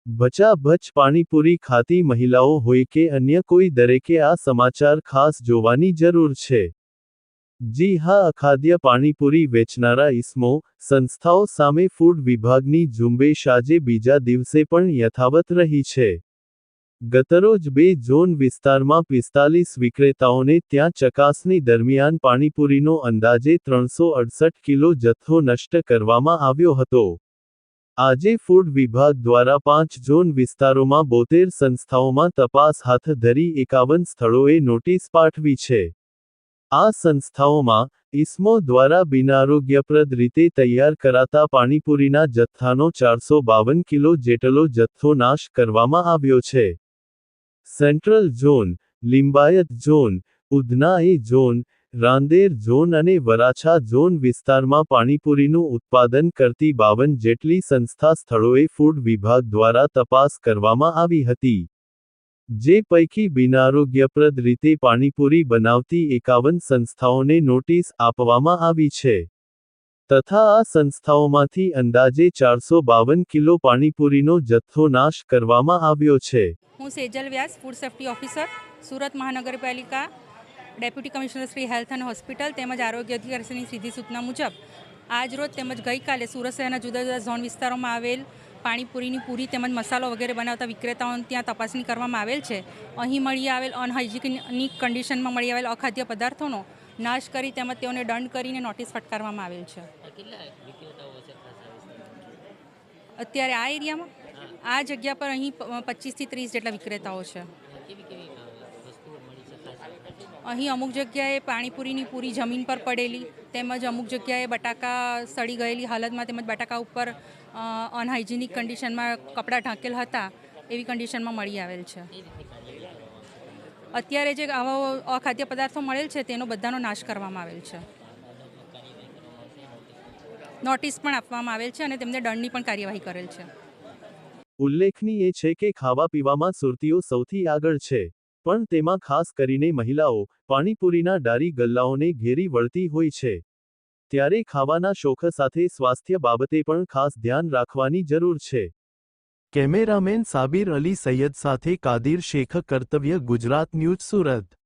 ભચાભચ પાણીપુરી ખાતી મહિલાઓ હોય કે અન્ય કોઈ, દરેકે આ સમાચાર ખાસ જોવાની જરૂર છે। જી હા, અખાદ્ય પાણીપુરી વેચનારા ઇસમો, સંસ્થાઓ સામે ફૂડ વિભાગની ઝુંબેશ આજે બીજા દિવસે પણ યથાવત રહી છે। ગતરોજ 2 ઝોન વિસ્તારમાં 45 વિક્રેતાઓને ત્યાં ચકાસણી દરમિયાન પાણીપુરીનો અંદાજે 368 કિલો જથ્થો નષ્ટ કરવામાં આવ્યો હતો। આજે ફૂડ વિભાગ દ્વારા 5 ઝોન વિસ્તારોમાં 72 સંસ્થાઓમાં તપાસ હાથ ધરી 51 સ્થળોએ નોટિસ પાઠવી છે। આ સંસ્થાઓમાં, ઇસમો દ્વારા બિનઆરોગ્યપ્રદ રીતે તૈયાર કરાતા પાણીપુરીના જથ્થાનો 452 કિલો જેટલો જથ્થો નાશ કરવામાં આવ્યો છે। Central zone, Limbayat zone, Udhna A zone, Rander zone અને વરાછા ઝોન વિસ્તારમાં પાણીપુરીનું ઉત્પાદન કરતી 52 જેટલી સંસ્થા સ્થળોએ ફૂડ વિભાગ દ્વારા તપાસ કરવામાં આવી હતી। જે પૈકી બિનઆરોગ્યપ્રદ રીતે પાણીપુરી બનાવતી 51 સંસ્થાઓને નોટિસ આપવામાં આવી છે। તથા આ સંસ્થાઓમાંથી અંદાજે 452 કિલો પાણીપુરીનો જથ્થો નાશ કરવામાં આવ્યો છે। હું સેજલ વ્યાસ, ફૂડ સેફ્ટી ઓફિસર, સુરત મહાનગરપાલિકા, ડેપ્યુટી કમિશનર શ્રી હેલ્થ અને હોસ્પિટલ તેમજ આરોગ્ય અધિકારીની સીધી સૂચના મુજબ આજરોજ તેમજ ગઈકાલે સુરત શહેરના જુદા જુદા ઝોન વિસ્તારોમાં આવેલ પાણીપુરીની પૂરી તેમજ મસાલો વગેરે બનાવતા વિક્રેતાઓને ત્યાં તપાસણી કરવામાં આવેલ છે। અહીં મળી આવેલ અનહાઇજેનિક કન્ડિશનમાં મળી આવેલ અખાદ્ય પદાર્થોનો નાશ કરી તેમજ તેઓને દંડ કરીને નોટિસ ફટકારવામાં આવેલ છે। અત્યારે આ એરિયામાં આ જગ્યા પર અહીં 25 થી 30 જેટલા વિક્રેતાઓ છે। અહીં અમુક જગ્યાએ પાણીપુરીની પૂરી જમીન પર પડેલી, તેમજ અમુક જગ્યાએ બટાકા સડી ગયેલી હાલતમાં, તેમજ બટાકા ઉપર અનહાઇજેનિક કન્ડિશનમાં કપડાં ઢાંકેલ હતા એવી કન્ડિશનમાં મળી આવેલ છે। અત્યારે જે આવા અખાદ્ય પદાર્થો મળેલ છે તેનો બધાનો નાશ કરવામાં આવેલ છે। નોટિસ પણ આપવામાં આવેલ છે અને તેમને દંડની પણ કાર્યવાહી કરેલ છે। ઉલ્લેખનીય છે કે ખાવા પીવામાં સુરતીઓ સૌથી આગળ છે, પણ તેમાં ખાસ કરીને મહિલાઓ, પાણીપુરીના ડારી ગલ્લાઓને ઘેરી વળતી હોય છે। ત્યારે ખાવાના શોખ સાથે સ્વાસ્થ્ય બાબતે પણ ખાસ ધ્યાન રાખવાની જરૂર છે। કેમેરામેન સાબિર અલી સૈયદ સાથે કાદિર શેખ, કર્તવ્ય ગુજરાત ન્યૂઝ, સુરત।